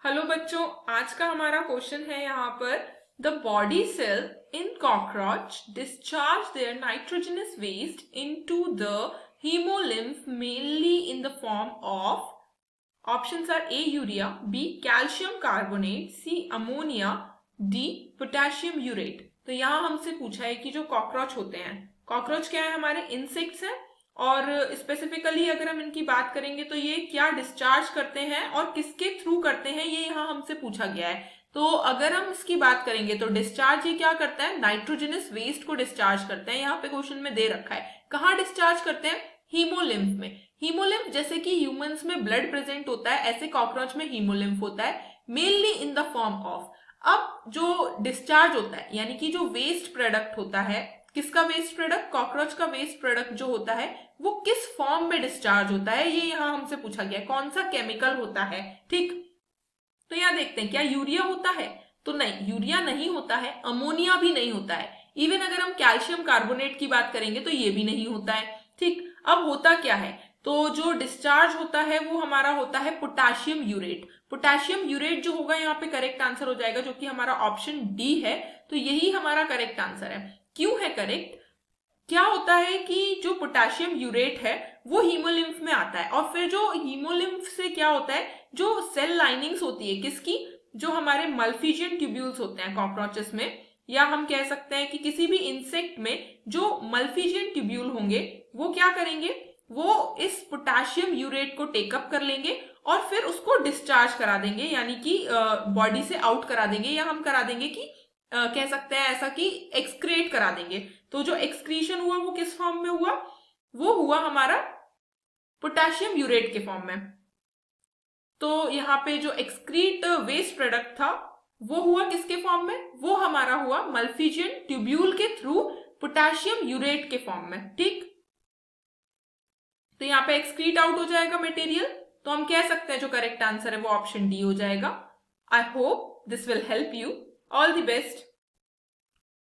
Hello बच्चों, आज का हमारा क्वेश्चन है यहाँ पर the body cell in cockroach discharge their nitrogenous waste into the hemolymph mainly in the form of options are A urea, B calcium carbonate, C ammonia, D potassium urate। तो यहाँ हमसे पूछा है कि जो कॉकरोच होते हैं, कॉकरोच क्या है, हमारे इंसेक्ट्स हैं और स्पेसिफिकली अगर हम इनकी बात करेंगे तो ये क्या डिस्चार्ज करते हैं और किसके थ्रू करते हैं, ये यहाँ हमसे पूछा गया है। तो अगर हम इसकी बात करेंगे तो डिस्चार्ज ये क्या करता है, नाइट्रोजनस वेस्ट को डिस्चार्ज करते हैं। यहाँ पे क्वेश्चन में दे रखा है कहाँ डिस्चार्ज करते हैं, हीमोलिम्फ में। हीमोलिम्फ जैसे कि ह्यूमंस में ब्लड प्रेजेंट होता है, ऐसे कॉकरोच में हीमोलिम्फ होता है, mainly in the form of. अब जो डिस्चार्ज होता है यानी कि जो वेस्ट प्रोडक्ट होता है, किसका वेस्ट प्रोडक्ट, कॉकरोच का वेस्ट प्रोडक्ट जो होता है वो किस फॉर्म में डिस्चार्ज होता है, ये यहाँ हमसे पूछा गया है। कौन सा केमिकल होता है, ठीक। तो यहाँ देखते हैं क्या यूरिया होता है, तो नहीं, यूरिया नहीं होता है, अमोनिया भी नहीं होता है। इवन अगर हम कैल्शियम कार्बोनेट की बात करेंगे तो ये भी नहीं होता है, ठीक। अब होता क्या है, तो जो डिस्चार्ज होता है वो हमारा होता है पोटाशियम यूरेट। पोटाशियम यूरेट जो होगा यहाँ पे करेक्ट आंसर हो जाएगा, जो कि हमारा ऑप्शन डी है। तो यही हमारा करेक्ट आंसर है। क्यों है करेक्ट, क्या होता है कि जो पोटेशियम यूरेट है वो हीमोलिम्फ में आता है, और फिर जो हीमोलिम्फ से क्या होता है, जो सेल लाइनिंग्स होती है किसकी, जो हमारे मल्फिजियन ट्यूब्यूल्स होते हैं कॉकरोचेस में, या हम कह सकते हैं कि किसी भी इंसेक्ट में जो मल्फिजियन ट्यूब्यूल होंगे वो क्या करेंगे, वो इस पोटेशियम यूरेट को टेकअप कर लेंगे और फिर उसको डिस्चार्ज करा देंगे, यानी कि बॉडी से आउट करा देंगे, या हम करा देंगे कि कह सकते हैं ऐसा कि एक्सक्रेट करा देंगे। तो जो एक्सक्रीशन हुआ वो किस फॉर्म में हुआ, वो हुआ हमारा पोटेशियम यूरेट के फॉर्म में। तो यहाँ पे जो एक्सक्रीट वेस्ट प्रोडक्ट था वो हुआ किसके फॉर्म में, वो हमारा हुआ मल्फिजियन ट्यूब्यूल के थ्रू पोटेशियम यूरेट के फॉर्म में, ठीक। तो यहाँ पे एक्सक्रीट आउट हो जाएगा मटेरियल, तो हम कह सकते हैं जो करेक्ट आंसर है वो ऑप्शन डी हो जाएगा। I hope this will help you. All the best.